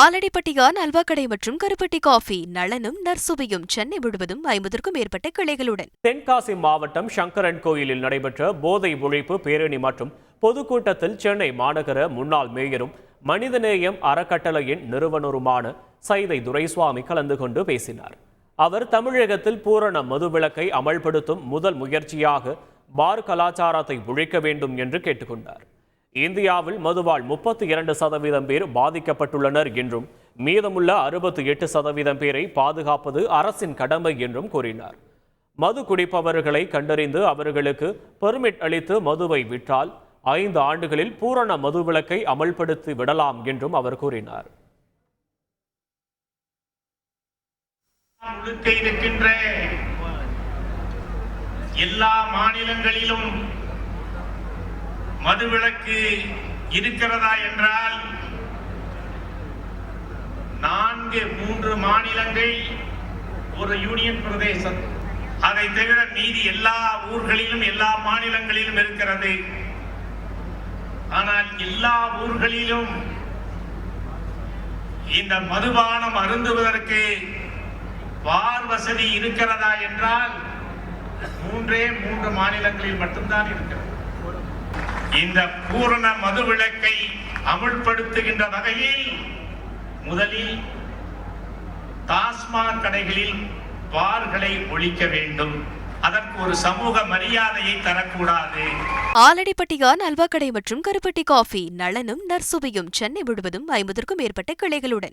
ஆலடிப்பட்டியான் அல்வா கடை மற்றும் கருப்பட்டி காஃபி நளனும் நற்சுவையும் சென்னை முழுவதும் 50க்கும் மேற்பட்ட கிளைகளுடன். தென்காசி மாவட்டம் சங்கரன் கோயிலில் நடைபெற்ற போதை ஒழிப்பு பேரணி மற்றும் பொதுக்கூட்டத்தில் சென்னை மாநகர முன்னாள் மேயரும் மனிதநேயம் அறக்கட்டளையின் நிறுவனருமான சைதை துரைசுவாமி கலந்து கொண்டு பேசினார். அவர் தமிழகத்தில் பூரண மதுவிலக்கை அமல்படுத்தும் முதல் முயற்சியாக பார் கலாச்சாரத்தை ஒழிக்க வேண்டும் என்று கேட்டுக்கொண்டார். இந்தியாவில் மதுவால் 32% பேர் பாதிக்கப்பட்டுள்ளனர் என்றும் மீதமுள்ள 68% பேரை பாதுகாப்பது அரசின் கடமை என்றும் கூறினார். மது குடிப்பவர்களை கண்டறிந்து அவர்களுக்கு பெர்மிட் அளித்து மதுவை விற்றால் 5 ஆண்டுகளில் பூரண மதுவிலக்கை அமல்படுத்தி விடலாம் என்றும் அவர் கூறினார். எல்லா மாநிலங்களிலும் மதுவிலக்கு இருக்கிறதா என்றால் 3 மாநிலங்கள், ஒரு யூனியன் பிரதேசம், அதை தவிர மீதி எல்லா ஊர்களிலும் எல்லா மாநிலங்களிலும் இருக்கிறது. ஆனால் எல்லா ஊர்களிலும் இந்த மதுபானம் அருந்துவதற்கு பார் வசதி இருக்கிறதா என்றால் 3 மாநிலங்களில் மட்டும்தான் இருக்கிறது. இந்த பூரண மதுவிலக்கை அமுல்படுத்துகின்ற வகையில் முதலில் டாஸ்மாக் கடைகளில் பார்களை ஒழிக்க வேண்டும். அதற்கு ஒரு சமூக மரியாதையை தரக்கூடாது. ஆலடிப்பட்டியான் அல்வா கடை மற்றும் கருப்பட்டி காஃபி நளனும் நற்சுவையும் சென்னை முழுவதும் 50க்கும் மேற்பட்ட கிளைகளுடன்.